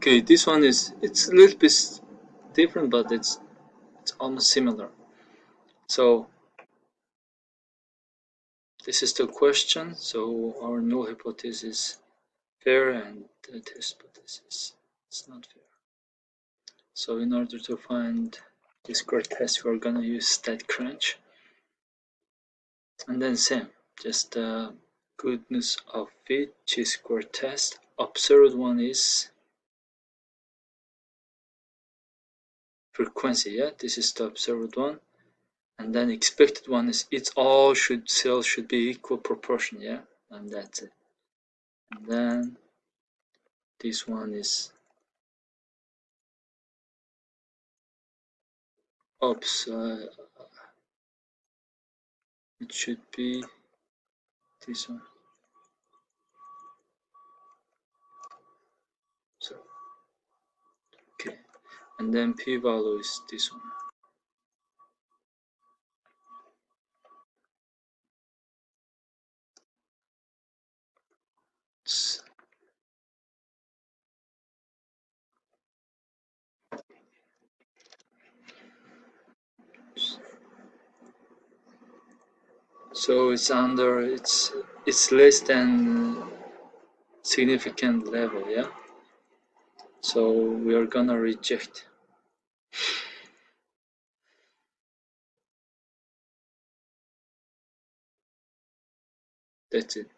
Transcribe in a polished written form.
Okay, this one it's a little bit different, but it's almost similar. So this is the question. So our null hypothesis is fair and the test hypothesis is not fair. So in order to find the square test, we're gonna use Statcrunch. And then same, just the goodness of it, chi-square test. Observed one is frequency, yeah, this is the observed one. And then expected one is cells should be equal proportion, yeah, and that's it. And then this one is oops, it should be this one. So okay, and then p-value is this one. So it's under, it's less than significant level, yeah. So we are gonna reject. That's it.